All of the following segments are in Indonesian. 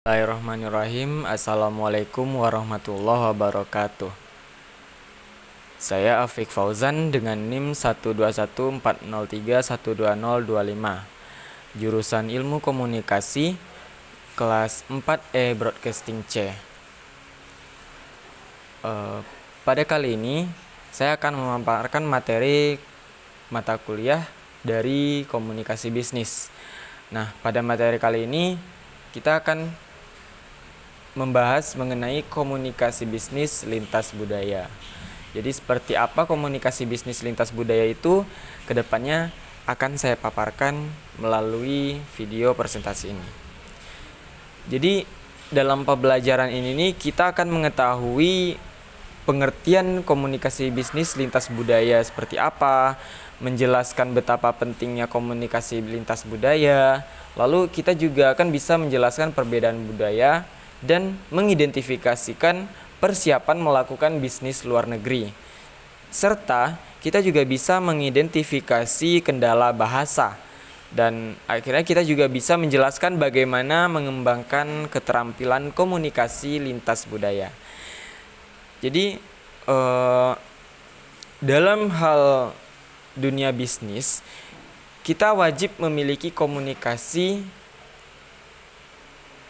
Bismillahirrahmanirrahim. Assalamualaikum warahmatullahi wabarakatuh. Saya Afik Fauzan dengan NIM 12140312025, jurusan Ilmu Komunikasi, kelas 4E Broadcasting C. Pada kali ini saya akan memaparkan materi mata kuliah dari komunikasi bisnis. Nah, pada materi kali ini kita akan membahas mengenai komunikasi bisnis lintas budaya. Jadi seperti apa komunikasi bisnis lintas budaya itu kedepannya akan saya paparkan melalui video presentasi ini. Jadi dalam pembelajaran ini nih kita akan mengetahui pengertian komunikasi bisnis lintas budaya seperti apa, menjelaskan betapa pentingnya komunikasi lintas budaya. Lalu kita juga akan bisa menjelaskan perbedaan budaya dan mengidentifikasikan persiapan melakukan bisnis luar negeri. Serta kita juga bisa mengidentifikasi kendala bahasa. Dan akhirnya kita juga bisa menjelaskan bagaimana mengembangkan keterampilan komunikasi lintas budaya. Jadi dalam hal dunia bisnis, kita wajib memiliki komunikasi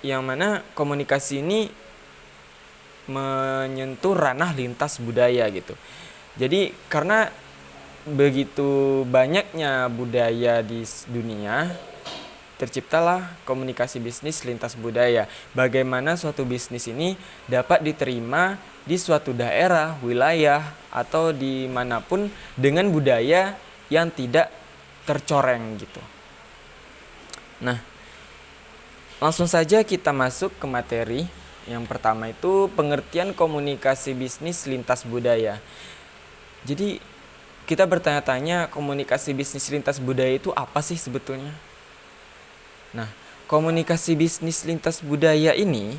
yang mana komunikasi ini menyentuh ranah lintas budaya gitu. Jadi karena begitu banyaknya budaya di dunia, terciptalah komunikasi bisnis lintas budaya. Bagaimana suatu bisnis ini dapat diterima di suatu daerah, wilayah, atau dimanapun dengan budaya yang tidak tercoreng gitu. Nah, langsung saja kita masuk ke materi. Yang pertama itu pengertian komunikasi bisnis lintas budaya. Jadi kita bertanya-tanya komunikasi bisnis lintas budaya itu apa sih sebetulnya? Nah, komunikasi bisnis lintas budaya ini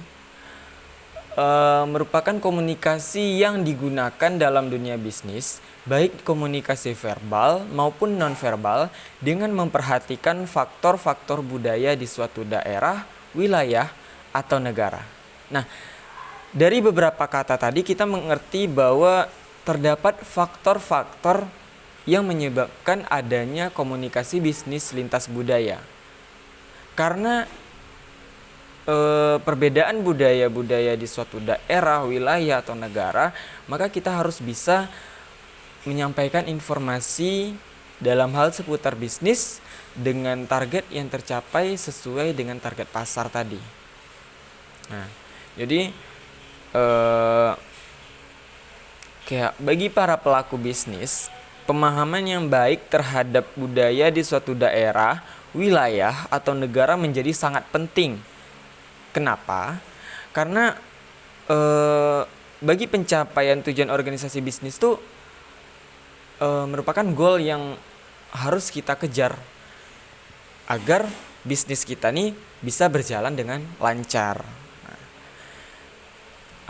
merupakan komunikasi yang digunakan dalam dunia bisnis, baik komunikasi verbal maupun nonverbal, dengan memperhatikan faktor-faktor budaya di suatu daerah, wilayah, atau negara. Nah, dari beberapa kata tadi kita mengerti bahwa terdapat faktor-faktor yang menyebabkan adanya komunikasi bisnis lintas budaya. Karena perbedaan budaya-budaya di suatu daerah, wilayah, atau negara, maka kita harus bisa menyampaikan informasi dalam hal seputar bisnis dengan target yang tercapai sesuai dengan target pasar tadi. Nah, jadi kayak bagi para pelaku bisnis, pemahaman yang baik terhadap budaya di suatu daerah, wilayah, atau negara menjadi sangat penting. Kenapa? Karena bagi pencapaian tujuan organisasi bisnis itu merupakan goal yang harus kita kejar agar bisnis kita nih bisa berjalan dengan lancar. Nah,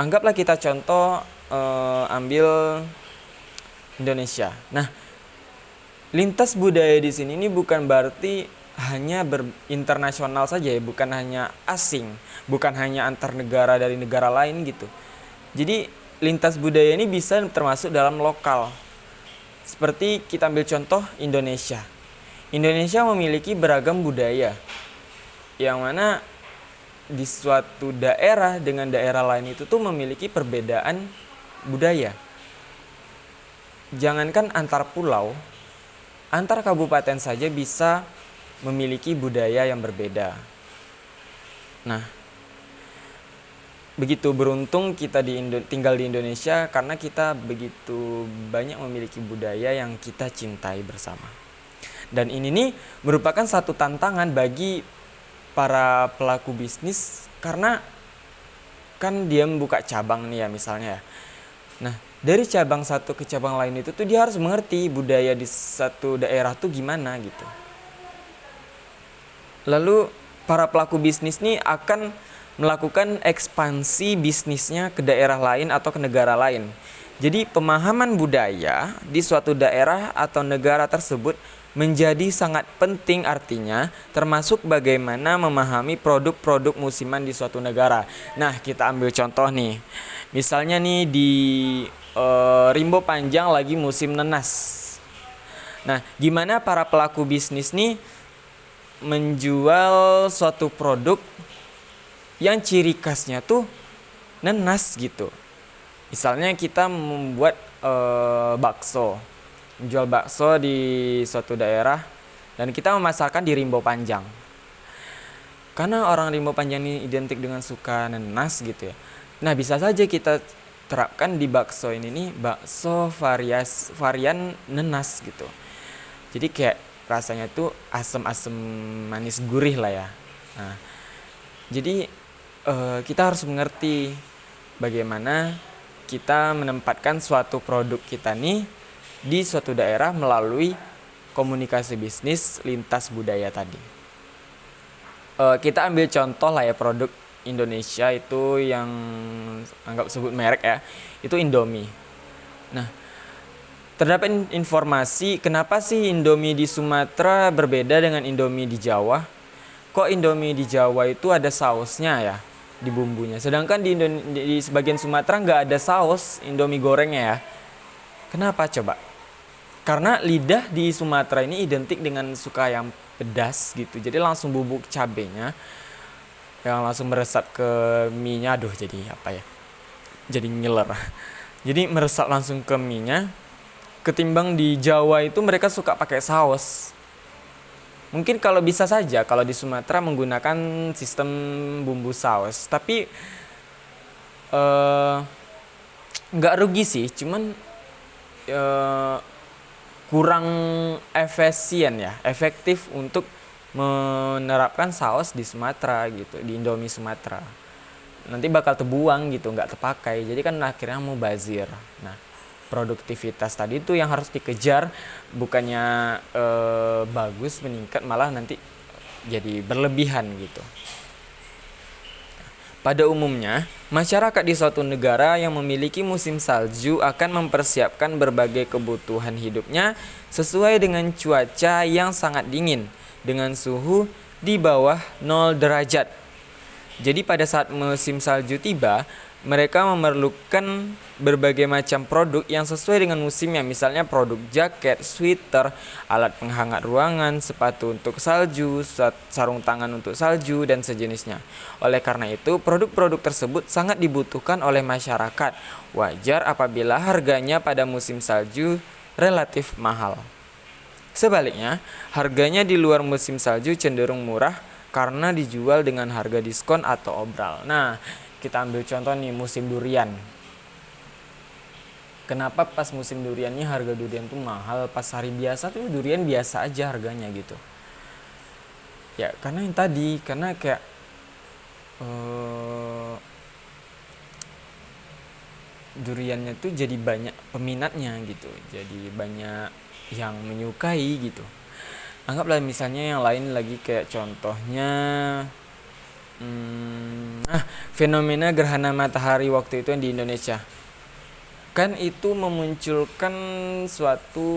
anggaplah kita contoh ambil Indonesia. Nah, lintas budaya di sini ini bukan berarti hanya internasional saja ya, bukan hanya asing, bukan hanya antar negara dari negara lain gitu. Jadi lintas budaya ini bisa termasuk dalam lokal. Seperti kita ambil contoh Indonesia. Indonesia memiliki beragam budaya, yang mana di suatu daerah dengan daerah lain itu tuh memiliki perbedaan budaya. Jangankan antar pulau, antar kabupaten saja bisa memiliki budaya yang berbeda. Nah, begitu beruntung kita tinggal di Indonesia karena kita begitu banyak memiliki budaya yang kita cintai bersama. Dan ini nih merupakan satu tantangan bagi para pelaku bisnis karena kan dia membuka cabang nih ya misalnya. Nah, dari cabang satu ke cabang lain itu tuh dia harus mengerti budaya di satu daerah tuh gimana gitu. Lalu para pelaku bisnis nih akan melakukan ekspansi bisnisnya ke daerah lain atau ke negara lain. Jadi pemahaman budaya di suatu daerah atau negara tersebut menjadi sangat penting artinya termasuk bagaimana memahami produk-produk musiman di suatu negara. Nah, kita ambil contoh nih. Misalnya nih di Rimbo Panjang lagi musim nenas. Nah, gimana para pelaku bisnis nih menjual suatu produk yang ciri khasnya tuh nenas gitu. Misalnya kita membuat bakso, menjual bakso di suatu daerah dan kita memasarkan di Rimbo Panjang. Karena orang Rimbo Panjang ini identik dengan suka nenas gitu ya. Nah, bisa saja kita terapkan di bakso ini nih, bakso varian nenas gitu. Jadi kayak rasanya tuh asam-asam manis gurih lah ya. Nah, jadi kita harus mengerti bagaimana kita menempatkan suatu produk kita nih di suatu daerah melalui komunikasi bisnis lintas budaya tadi. Kita ambil contoh lah ya, produk Indonesia itu yang anggap sebut merek ya, itu Indomie. Nah, terdapat informasi kenapa sih Indomie di Sumatera berbeda dengan Indomie di Jawa? Kok Indomie di Jawa itu ada sausnya ya di bumbunya, sedangkan di sebagian Sumatera nggak ada saus Indomie gorengnya ya. Kenapa coba? Karena lidah di Sumatera ini identik dengan suka yang pedas gitu, jadi langsung bubuk cabenya yang langsung meresap ke mie-nya. Aduh, jadi apa ya, jadi ngiler. Jadi meresap langsung ke mie-nya. Ketimbang di Jawa itu mereka suka pakai saus. Mungkin kalau bisa saja kalau di Sumatera menggunakan sistem bumbu saus, tapi nggak rugi sih, cuman kurang efektif untuk menerapkan saus di Sumatera gitu, di Indomie Sumatera. Nanti bakal terbuang gitu, nggak terpakai. Jadi kan akhirnya mubazir. Nah, produktivitas tadi itu yang harus dikejar, bukannya bagus meningkat, malah nanti jadi berlebihan gitu. Pada umumnya, masyarakat di suatu negara yang memiliki musim salju akan mempersiapkan berbagai kebutuhan hidupnya sesuai dengan cuaca yang sangat dingin dengan suhu di bawah 0 derajat. Jadi pada saat musim salju tiba, mereka memerlukan berbagai macam produk yang sesuai dengan musimnya, misalnya produk jaket, sweater, alat penghangat ruangan, sepatu untuk salju, sarung tangan untuk salju, dan sejenisnya. Oleh karena itu, produk-produk tersebut sangat dibutuhkan oleh masyarakat. Wajar apabila harganya pada musim salju relatif mahal. Sebaliknya, harganya di luar musim salju cenderung murah karena dijual dengan harga diskon atau obral. Nah, kita ambil contoh nih, musim durian. Kenapa pas musim duriannya harga durian tuh mahal, pas hari biasa tuh durian biasa aja harganya gitu. Ya karena yang tadi, karena kayak duriannya tuh jadi banyak peminatnya gitu, jadi banyak yang menyukai gitu. Anggaplah misalnya yang lain lagi, kayak contohnya fenomena gerhana matahari waktu itu yang di Indonesia. Kan itu memunculkan suatu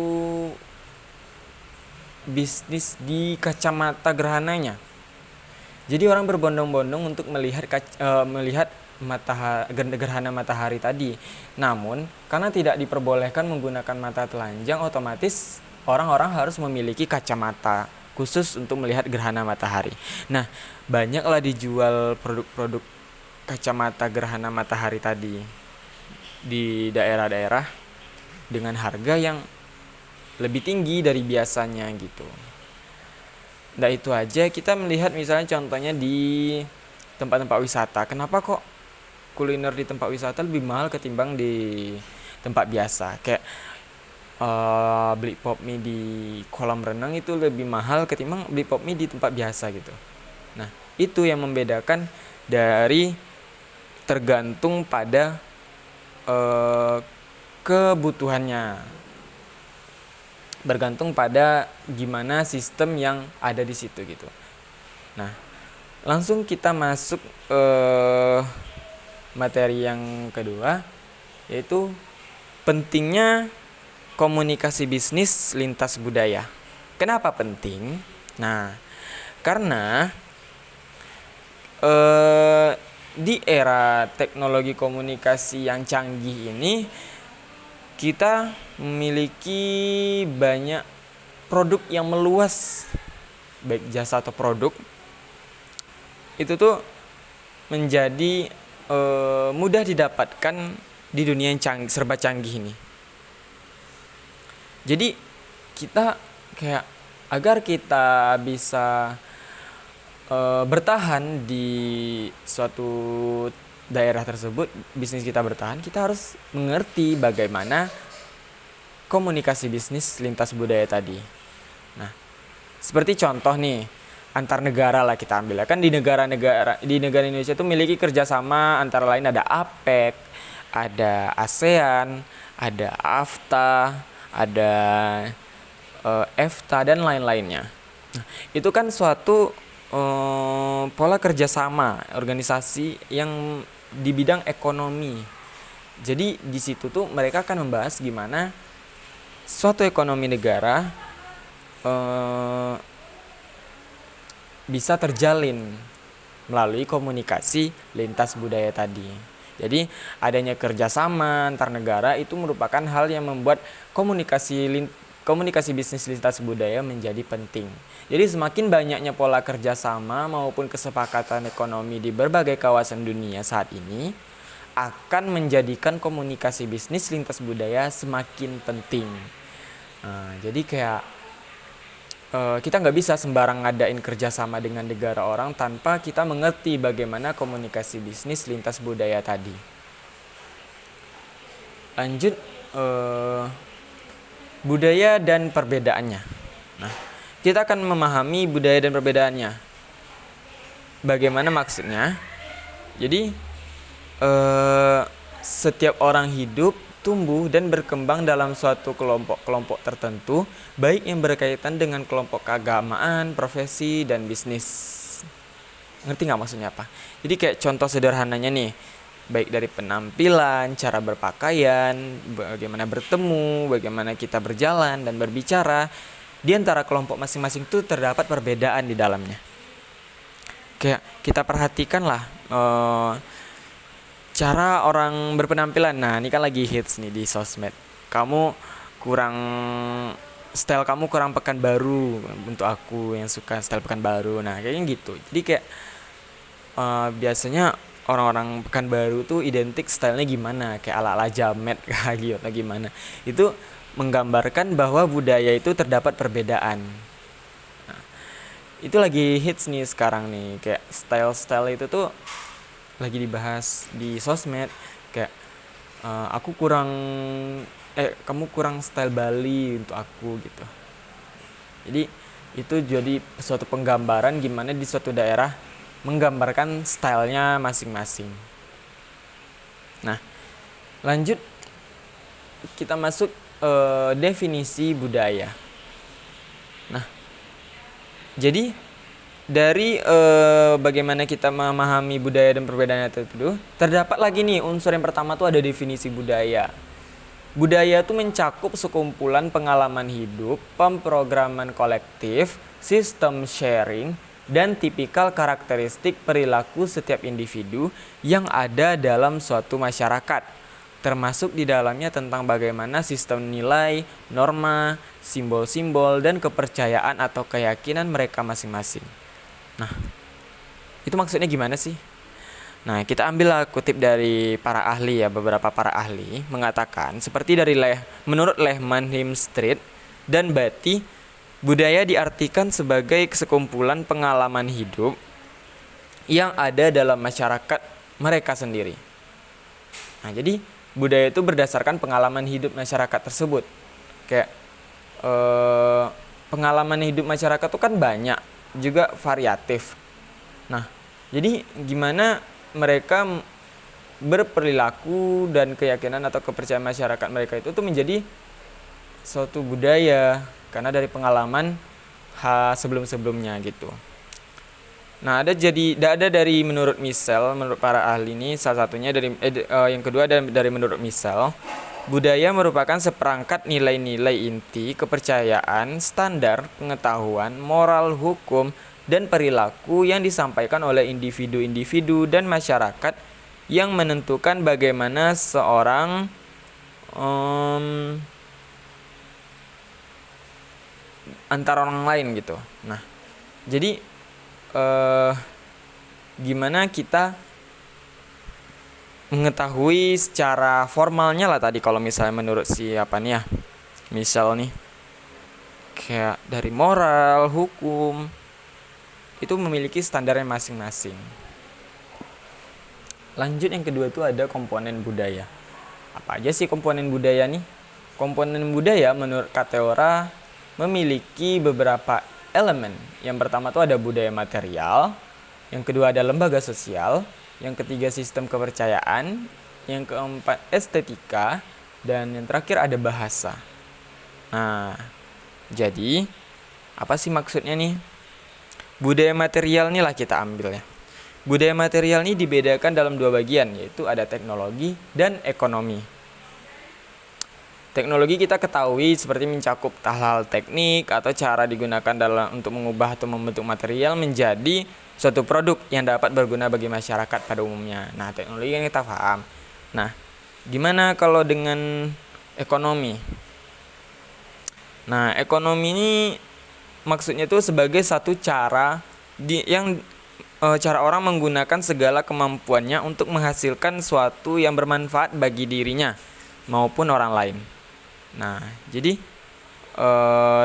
bisnis di kacamata gerhananya. Jadi orang berbondong-bondong untuk melihat gerhana matahari tadi. Namun, karena tidak diperbolehkan menggunakan mata telanjang, otomatis orang-orang harus memiliki kacamata khusus untuk melihat gerhana matahari. Nah, banyaklah dijual produk-produk kacamata gerhana matahari tadi di daerah-daerah dengan harga yang lebih tinggi dari biasanya gitu. Nah, itu aja kita melihat misalnya contohnya di tempat-tempat wisata. Kenapa kok kuliner di tempat wisata lebih mahal ketimbang di tempat biasa? Kayak beli pop mie di kolam renang itu lebih mahal ketimbang beli pop mie di tempat biasa gitu. Nah, itu yang membedakan dari tergantung pada kebutuhannya, bergantung pada gimana sistem yang ada di situ gitu. Nah, langsung kita masuk materi yang kedua, yaitu pentingnya komunikasi bisnis lintas budaya. Kenapa penting? Nah, karena di era teknologi komunikasi yang canggih ini, kita memiliki banyak produk yang meluas, baik jasa atau produk. Itu tuh menjadi mudah didapatkan di dunia yang serba canggih ini. Jadi kita kayak agar kita bisa bertahan di suatu daerah tersebut, bisnis kita bertahan, kita harus mengerti bagaimana komunikasi bisnis lintas budaya tadi. Nah, seperti contoh nih, antar negara lah kita ambil. Kan di negara Indonesia itu memiliki kerjasama antara lain ada APEC, ada ASEAN, ada AFTA, ada EFTA dan lain-lainnya. Nah, itu kan suatu pola kerjasama organisasi yang di bidang ekonomi. Jadi di situ tuh mereka akan membahas gimana suatu ekonomi negara bisa terjalin melalui komunikasi lintas budaya tadi. Jadi adanya kerjasama antar negara itu merupakan hal yang membuat komunikasi bisnis lintas budaya menjadi penting. Jadi semakin banyaknya pola kerjasama maupun kesepakatan ekonomi di berbagai kawasan dunia saat ini akan menjadikan komunikasi bisnis lintas budaya semakin penting. Jadi kayak kita nggak bisa sembarang ngadain kerjasama dengan negara orang tanpa kita mengerti bagaimana komunikasi bisnis lintas budaya tadi. Lanjut, budaya dan perbedaannya. Nah, kita akan memahami budaya dan perbedaannya. Bagaimana maksudnya? Jadi setiap orang hidup, tumbuh dan berkembang dalam suatu kelompok-kelompok tertentu, baik yang berkaitan dengan kelompok keagamaan, profesi, dan bisnis. Ngerti nggak maksudnya apa? Jadi kayak contoh sederhananya nih, baik dari penampilan, cara berpakaian, bagaimana bertemu, bagaimana kita berjalan dan berbicara, di antara kelompok masing-masing itu terdapat perbedaan di dalamnya. Kayak kita perhatikan lah cara orang berpenampilan. Nah, ini kan lagi hits nih di sosmed. Style kamu kurang Pekanbaru untuk aku yang suka style Pekanbaru. Nah, kayaknya gitu. Jadi kayak biasanya orang-orang Pekanbaru tuh identik stylenya gimana, kayak ala-ala jamet kayak gitu atau gimana. Itu menggambarkan bahwa budaya itu terdapat perbedaan. Nah, itu lagi hits nih sekarang nih, kayak style-style itu tuh lagi dibahas di sosmed, kayak kamu kurang style Bali untuk aku gitu. Jadi itu jadi suatu penggambaran gimana di suatu daerah menggambarkan stylenya masing-masing. Nah, lanjut kita masuk definisi budaya. Nah, jadi dari bagaimana kita memahami budaya dan perbedaannya itu, terdapat lagi nih unsur yang pertama tuh ada definisi budaya. Budaya itu mencakup sekumpulan pengalaman hidup, pemrograman kolektif, sistem sharing, dan tipikal karakteristik perilaku setiap individu yang ada dalam suatu masyarakat. Termasuk di dalamnya tentang bagaimana sistem nilai, norma, simbol-simbol, dan kepercayaan atau keyakinan mereka masing-masing. Nah, itu maksudnya gimana sih? Nah, kita ambillah kutip dari para ahli ya, beberapa para ahli mengatakan seperti menurut Lehman Hemstreet dan Batty, budaya diartikan sebagai sekumpulan pengalaman hidup yang ada dalam masyarakat mereka sendiri. Nah, jadi budaya itu berdasarkan pengalaman hidup masyarakat tersebut. Kayak pengalaman hidup masyarakat itu kan banyak, juga variatif. Nah, jadi gimana mereka berperilaku dan keyakinan atau kepercayaan masyarakat mereka itu tuh menjadi suatu budaya karena dari pengalaman sebelum-sebelumnya gitu. Nah, ada dari menurut para ahli ini, salah satunya yang kedua dari menurut Michel, Budaya merupakan seperangkat nilai-nilai inti, kepercayaan, standar, pengetahuan, moral, hukum, dan perilaku yang disampaikan oleh individu-individu dan masyarakat yang menentukan bagaimana seorang antara orang lain gitu. Nah, jadi gimana kita mengetahui secara formalnya lah tadi kalau misalnya menurut siapa nih ya, misal nih kayak dari moral, hukum itu memiliki standarnya masing-masing. Lanjut yang kedua itu ada komponen budaya. Apa aja sih komponen budaya nih? Komponen budaya menurut Kateora memiliki beberapa elemen. Yang pertama itu ada budaya material, yang kedua ada lembaga sosial, yang ketiga sistem kepercayaan, yang keempat estetika, dan yang terakhir ada bahasa. Nah, jadi apa sih maksudnya nih? Budaya material inilah kita ambil ya. Budaya material ini dibedakan dalam dua bagian, yaitu ada teknologi dan ekonomi. Teknologi kita ketahui seperti mencakup hal-hal teknik atau cara digunakan untuk mengubah atau membentuk material menjadi suatu produk yang dapat berguna bagi masyarakat pada umumnya. Nah, teknologi yang kita paham. Nah, gimana kalau dengan ekonomi? Nah, ekonomi ini maksudnya itu sebagai satu cara cara orang menggunakan segala kemampuannya untuk menghasilkan sesuatu yang bermanfaat bagi dirinya maupun orang lain. Nah, jadi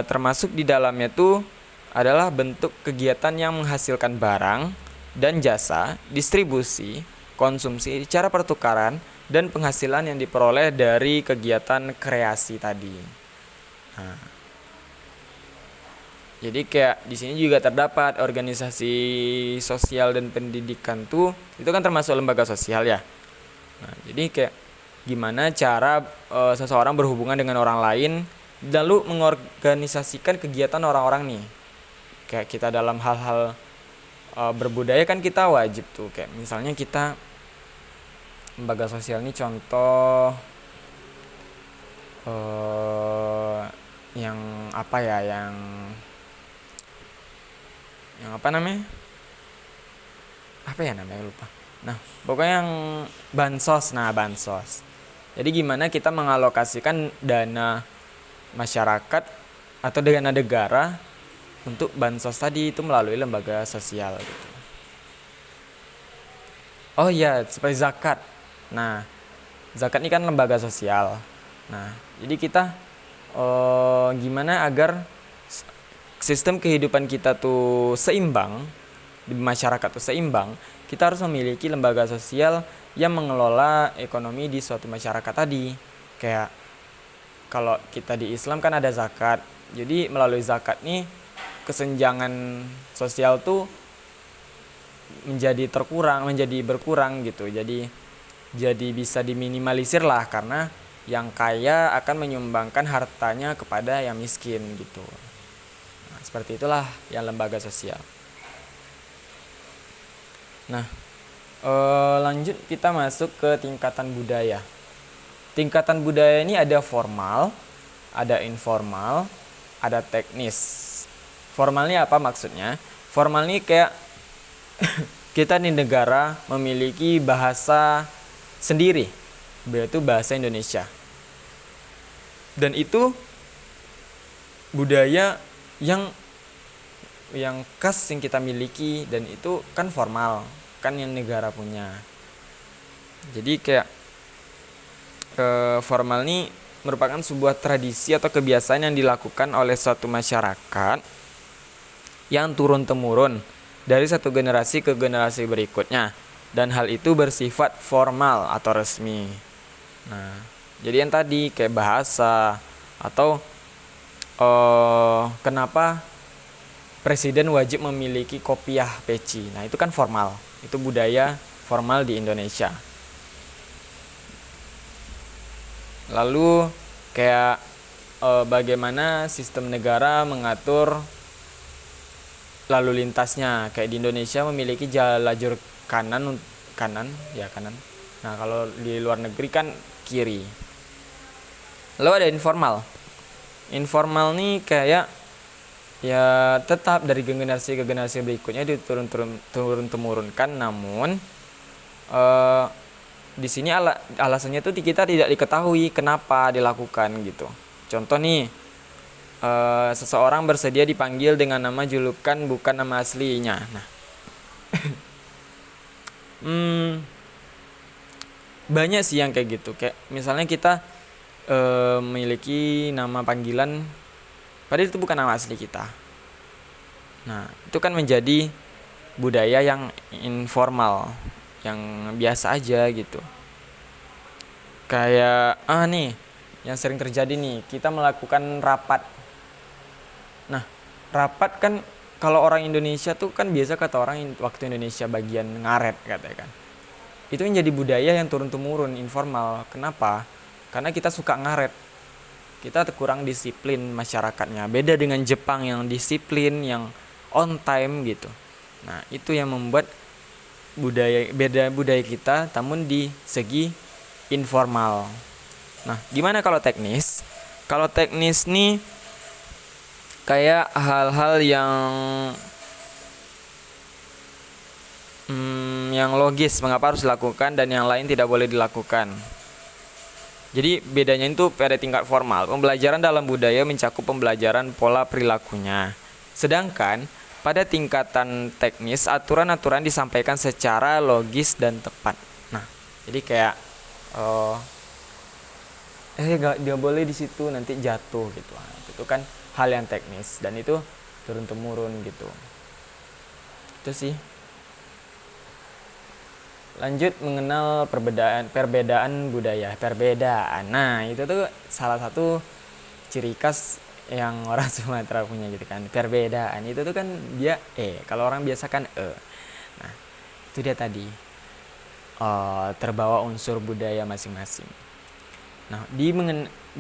termasuk di dalamnya itu adalah bentuk kegiatan yang menghasilkan barang dan jasa, distribusi, konsumsi, cara pertukaran, dan penghasilan yang diperoleh dari kegiatan kreasi tadi. Nah, jadi kayak di sini juga terdapat organisasi sosial dan pendidikan tuh, itu kan termasuk lembaga sosial ya. Nah, jadi kayak gimana cara seseorang berhubungan dengan orang lain lalu mengorganisasikan kegiatan orang-orang nih. Kayak kita dalam hal-hal berbudaya kan kita wajib tuh, kayak misalnya kita lembaga sosial ini contoh yang apa ya, yang apa namanya? Apa ya namanya, lupa. Nah, pokoknya yang bansos. Nah, bansos. Jadi gimana kita mengalokasikan dana masyarakat atau dana negara untuk bansos tadi itu melalui lembaga sosial gitu. Oh iya, seperti zakat. Nah, zakat ini kan lembaga sosial. Nah, jadi kita gimana agar sistem kehidupan kita tuh seimbang, di masyarakat tuh seimbang, kita harus memiliki lembaga sosial yang mengelola ekonomi di suatu masyarakat tadi. Kayak kalau kita di Islam kan ada zakat. Jadi melalui zakat nih kesenjangan sosial tuh menjadi berkurang gitu. Jadi bisa diminimalisir lah, karena yang kaya akan menyumbangkan hartanya kepada yang miskin gitu. Nah, seperti itulah yang lembaga sosial. Nah, lanjut kita masuk ke tingkatan budaya. Tingkatan budaya ini ada formal, ada informal, ada teknis. Formalnya apa maksudnya? Formal ini kayak kita di negara memiliki bahasa sendiri, yaitu bahasa Indonesia. Dan itu budaya yang khas yang kita miliki, dan itu kan formal, kan yang negara punya. Jadi kayak formal ini merupakan sebuah tradisi atau kebiasaan yang dilakukan oleh suatu masyarakat yang turun-temurun dari satu generasi ke generasi berikutnya, dan hal itu bersifat formal atau resmi. Nah, jadi yang tadi kayak bahasa atau kenapa presiden wajib memiliki kopiah peci. Nah, itu kan formal. Itu budaya formal di Indonesia. Lalu kayak bagaimana sistem negara mengatur lalu lintasnya. Kayak di Indonesia memiliki lajur kanan. Nah, kalau di luar negeri kan kiri. Lalu ada informal. Informal nih kayak ya tetap dari generasi ke generasi berikutnya turun temurunkan, namun di sini alasannya itu kita tidak diketahui kenapa dilakukan gitu. Contoh nih, seseorang bersedia dipanggil dengan nama julukan bukan nama aslinya. Nah, banyak sih yang kayak gitu. Kayak misalnya kita memiliki nama panggilan, padahal itu bukan nama asli kita. Nah, itu kan menjadi budaya yang informal, yang biasa aja gitu. Kayak nih yang sering terjadi nih, kita melakukan rapat. Nah, rapat kan kalau orang Indonesia tuh kan biasa kata orang waktu Indonesia bagian ngaret katanya kan. Itu menjadi budaya yang turun temurun informal. Kenapa? Karena kita suka ngaret. Kita kurang disiplin masyarakatnya. Beda dengan Jepang yang disiplin, yang on time gitu. Nah, itu yang membuat beda budaya kita, namun di segi informal. Nah, gimana kalau teknis? Kalau teknis nih kayak hal-hal yang logis, mengapa harus dilakukan dan yang lain tidak boleh dilakukan. Jadi bedanya itu pada tingkat formal. Pembelajaran dalam budaya mencakup pembelajaran pola perilakunya. Sedangkan pada tingkatan teknis, aturan-aturan disampaikan secara logis dan tepat. Nah, jadi kayak nggak boleh di situ, nanti jatuh gitu. Nah, itu kan hal yang teknis dan itu turun temurun gitu. Itu sih. Lanjut mengenal perbedaan budaya. Nah, itu tuh salah satu ciri khas yang orang Sumatera punya gitu kan. Perbedaan itu tuh kan dia kalau orang biasa kan Nah, itu dia tadi. Terbawa unsur budaya masing-masing. Nah,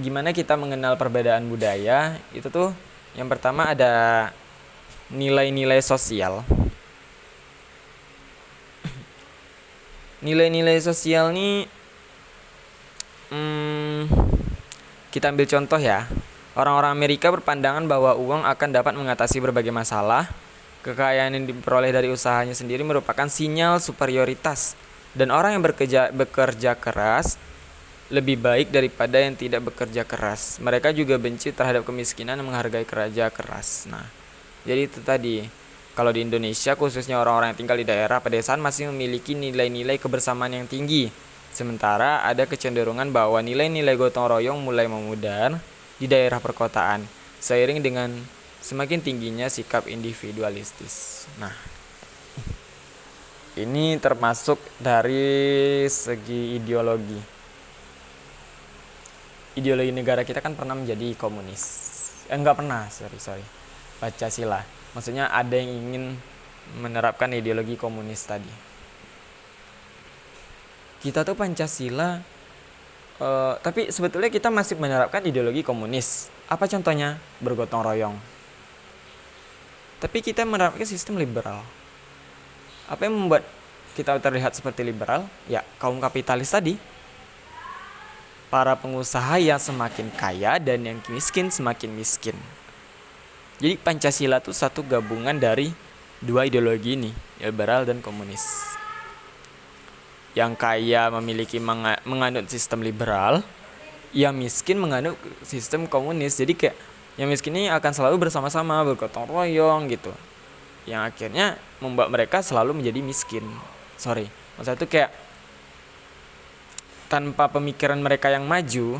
gimana kita mengenal perbedaan budaya? Itu tuh yang pertama ada nilai-nilai sosial. Nilai-nilai sosial nih kita ambil contoh ya. Orang-orang Amerika berpandangan bahwa uang akan dapat mengatasi berbagai masalah. Kekayaan yang diperoleh dari usahanya sendiri merupakan sinyal superioritas. Dan orang yang bekerja keras lebih baik daripada yang tidak bekerja keras. Mereka juga benci terhadap kemiskinan dan menghargai kerja keras. Nah, jadi itu tadi. Kalau di Indonesia, khususnya orang-orang yang tinggal di daerah pedesaan masih memiliki nilai-nilai kebersamaan yang tinggi. Sementara ada kecenderungan bahwa nilai-nilai gotong royong mulai memudar di daerah perkotaan, seiring dengan semakin tingginya sikap individualistis. Nah, ini termasuk dari segi ideologi. Ideologi negara kita kan pernah menjadi komunis. Enggak pernah, sorry. Pancasila. Maksudnya ada yang ingin menerapkan ideologi komunis tadi. Kita tuh Pancasila, tapi sebetulnya kita masih menerapkan ideologi komunis. Apa contohnya? Bergotong royong. Tapi kita menerapkan sistem liberal. Apa yang membuat kita terlihat seperti liberal? Ya, kaum kapitalis tadi. Para pengusaha yang semakin kaya dan yang miskin semakin miskin. Jadi Pancasila itu satu gabungan dari dua ideologi ini, liberal dan komunis. Yang kaya memiliki menganut sistem liberal, yang miskin menganut sistem komunis. Jadi kayak yang miskin ini akan selalu bersama-sama bergotong royong gitu. Yang akhirnya membuat mereka selalu menjadi miskin. Maksudnya itu kayak tanpa pemikiran mereka yang maju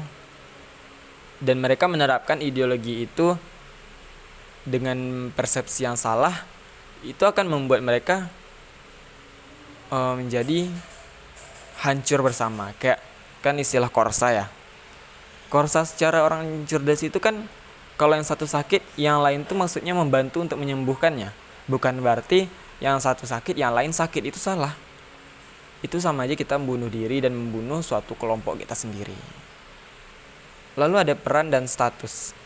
dan mereka menerapkan ideologi itu dengan persepsi yang salah, itu akan membuat mereka menjadi hancur bersama. Kayak kan istilah korsa ya. Korsa secara orang cerdas itu kan kalau yang satu sakit, yang lain tuh maksudnya membantu untuk menyembuhkannya. Bukan berarti yang satu sakit, yang lain sakit, itu salah. Itu sama aja kita membunuh diri dan membunuh suatu kelompok kita sendiri. Lalu ada peran dan status.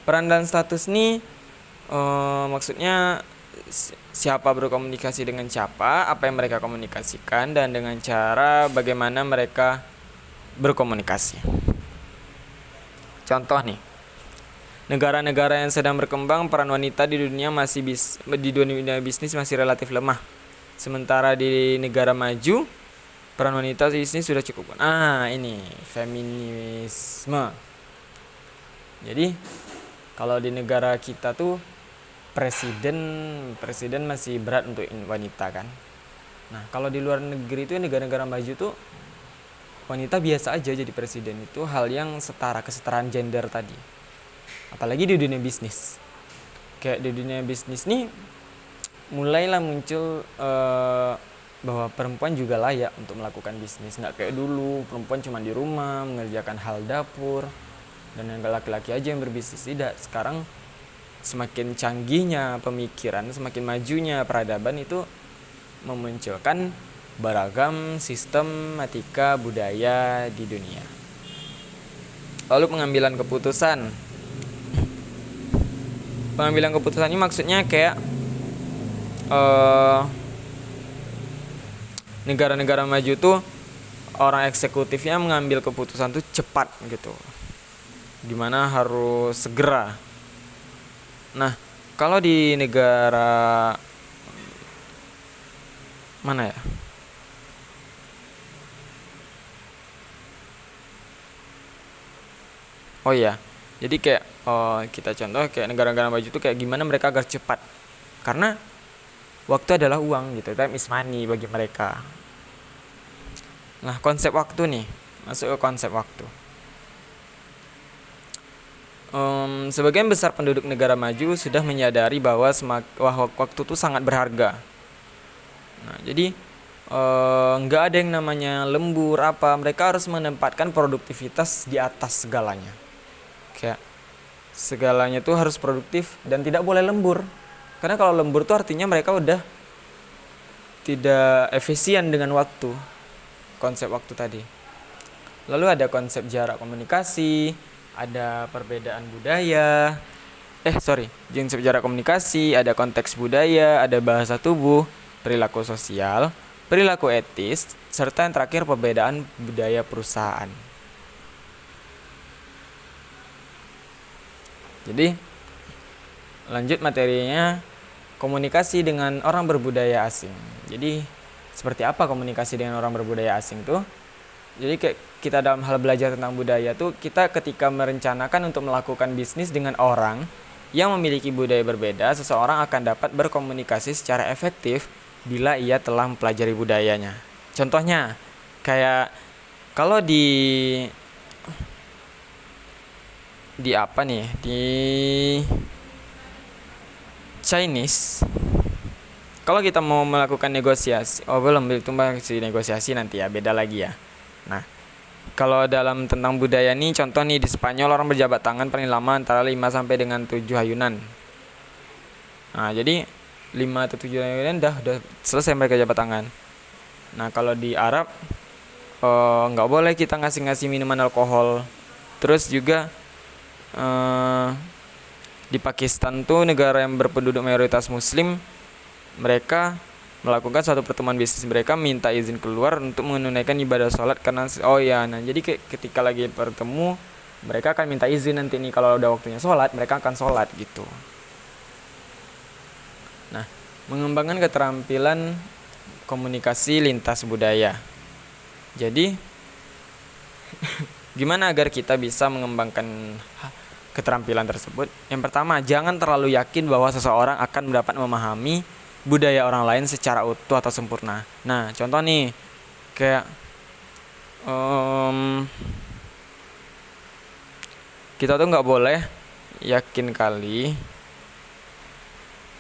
Peran dan status nih maksudnya siapa berkomunikasi dengan siapa, apa yang mereka komunikasikan, dan dengan cara bagaimana mereka berkomunikasi. Contoh nih, negara-negara yang sedang berkembang, peran wanita di dunia di dunia bisnis masih relatif lemah. Sementara di negara maju, peran wanita di bisnis sudah cukup. Ini feminisme. Jadi kalau di negara kita tuh presiden masih berat untuk wanita kan. Nah, kalau di luar negeri itu negara-negara maju tuh wanita biasa aja jadi presiden. Itu hal yang setara, kesetaraan gender tadi. Apalagi di dunia bisnis. Kayak di dunia bisnis nih mulailah muncul bahwa perempuan juga layak untuk melakukan bisnis. Nggak kayak dulu perempuan cuma di rumah mengerjakan hal dapur dan yang laki-laki aja yang berbisnis. Tidak, sekarang semakin canggihnya pemikiran, semakin majunya peradaban itu memunculkan beragam sistematika budaya di dunia. Lalu pengambilan keputusan. Pengambilan keputusan ini maksudnya kayak negara-negara maju tuh orang eksekutifnya mengambil keputusan tuh cepat gitu, dimana harus segera. Nah, kalau di negara mana ya? Oh iya, jadi kayak kita contoh kayak negara-negara maju tuh kayak gimana mereka agar cepat, karena waktu adalah uang gitu, time is money bagi mereka. Nah, konsep waktu nih, masuk ke konsep waktu. Sebagian besar penduduk negara maju sudah menyadari bahwa waktu itu sangat berharga. Nah, jadi nggak ada yang namanya lembur apa. Mereka harus menempatkan produktivitas di atas segalanya. Kayak segalanya tuh harus produktif dan tidak boleh lembur. Karena kalau lembur tuh artinya mereka udah tidak efisien dengan waktu. Konsep waktu tadi. Lalu ada konsep jarak komunikasi, ada perbedaan budaya. Konsep jarak komunikasi, ada konteks budaya, ada bahasa tubuh, perilaku sosial, perilaku etis, serta yang terakhir perbedaan budaya perusahaan. Jadi lanjut materinya, komunikasi dengan orang berbudaya asing. Jadi seperti apa komunikasi dengan orang berbudaya asing tuh? Jadi kayak kita dalam hal belajar tentang budaya tuh, kita ketika merencanakan untuk melakukan bisnis dengan orang yang memiliki budaya berbeda, seseorang akan dapat berkomunikasi secara efektif bila ia telah mempelajari budayanya. Contohnya kayak kalau di apa nih, di Chinese, kalau kita mau melakukan negosiasi, belum, itu masih negosiasi nanti ya, beda lagi ya. Nah, kalau dalam tentang budaya nih, contoh nih di Spanyol orang berjabat tangan paling lama antara 5 sampai dengan 7 ayunan. Nah, jadi 5 atau 7 ayunan udah selesai mereka jabat tangan. Nah, kalau di Arab nggak boleh kita ngasih minuman alkohol. Terus juga di Pakistan tuh negara yang berpenduduk mayoritas muslim, mereka melakukan suatu pertemuan bisnis, mereka minta izin keluar untuk menunaikan ibadah sholat karena jadi ketika lagi bertemu mereka akan minta izin nanti nih kalau udah waktunya sholat mereka akan sholat gitu. Nah, mengembangkan keterampilan komunikasi lintas budaya. Jadi gimana agar kita bisa mengembangkan keterampilan tersebut? Yang pertama, jangan terlalu yakin bahwa seseorang akan dapat memahami budaya orang lain secara utuh atau sempurna. Nah, contoh nih, kayak kita tuh nggak boleh yakin kali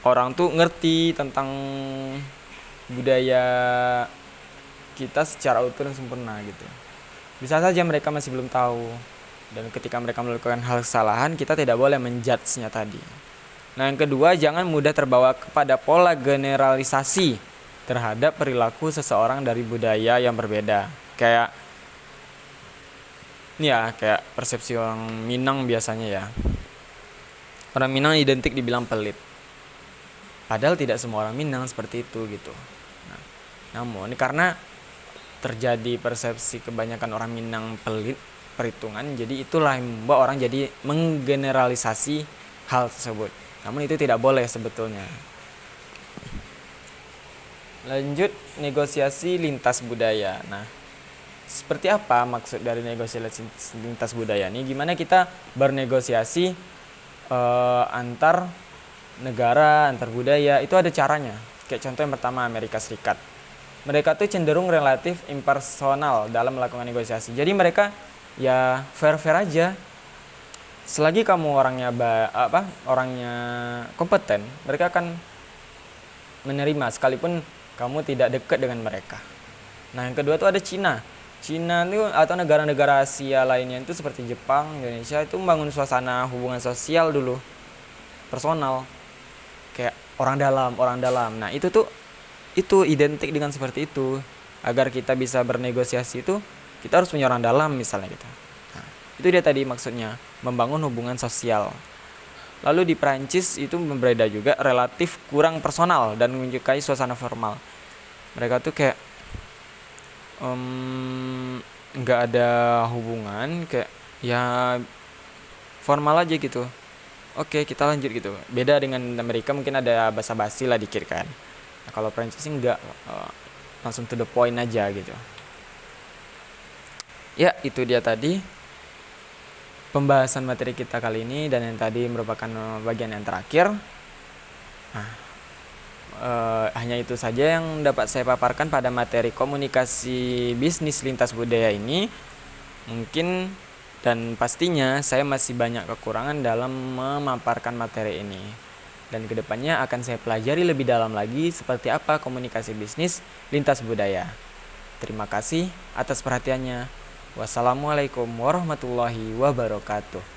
orang tuh ngerti tentang budaya kita secara utuh dan sempurna gitu. Bisa saja mereka masih belum tahu. Dan ketika mereka melakukan hal kesalahan, kita tidak boleh menjudge-nya tadi. Nah, yang kedua, jangan mudah terbawa kepada pola generalisasi terhadap perilaku seseorang dari budaya yang berbeda. Kayak persepsi orang Minang biasanya ya. Orang Minang identik dibilang pelit. Padahal tidak semua orang Minang seperti itu gitu. Namun karena terjadi persepsi kebanyakan orang Minang pelit, perhitungan. Jadi itulah yang membuat orang jadi menggeneralisasi hal tersebut. Namun itu tidak boleh sebetulnya. Lanjut, negosiasi lintas budaya. Nah, seperti apa maksud dari negosiasi lintas budaya ini? Gimana kita bernegosiasi antar negara, antar budaya? Itu ada caranya. Kayak contoh yang pertama, Amerika Serikat. Mereka tuh cenderung relatif impersonal dalam melakukan negosiasi. Jadi mereka ya fair-fair aja. Selagi kamu orangnya kompeten, mereka akan menerima sekalipun kamu tidak dekat dengan mereka. Nah, yang kedua tuh ada Cina. Cina itu atau negara-negara Asia lainnya itu seperti Jepang, Indonesia itu membangun suasana hubungan sosial dulu, personal, kayak orang dalam. Nah, itu identik dengan seperti itu. Agar kita bisa bernegosiasi itu, kita harus punya orang dalam misalnya gitu. Nah, itu dia tadi maksudnya, membangun hubungan sosial. Lalu di Prancis itu berbeda juga, relatif kurang personal dan menyukai suasana formal. Mereka tuh kayak nggak ada hubungan, kayak ya formal aja gitu. Oke, kita lanjut gitu. Beda dengan Amerika, mungkin ada basa-basi lah dikit kan. Nah, kalau Prancis sih enggak, langsung to the point aja gitu. Ya, itu dia tadi pembahasan materi kita kali ini, dan yang tadi merupakan bagian yang terakhir. Nah, hanya itu saja yang dapat saya paparkan pada materi komunikasi bisnis lintas budaya ini. Mungkin dan pastinya saya masih banyak kekurangan dalam memaparkan materi ini. Dan kedepannya akan saya pelajari lebih dalam lagi seperti apa komunikasi bisnis lintas budaya. Terima kasih atas perhatiannya. Wassalamualaikum warahmatullahi wabarakatuh.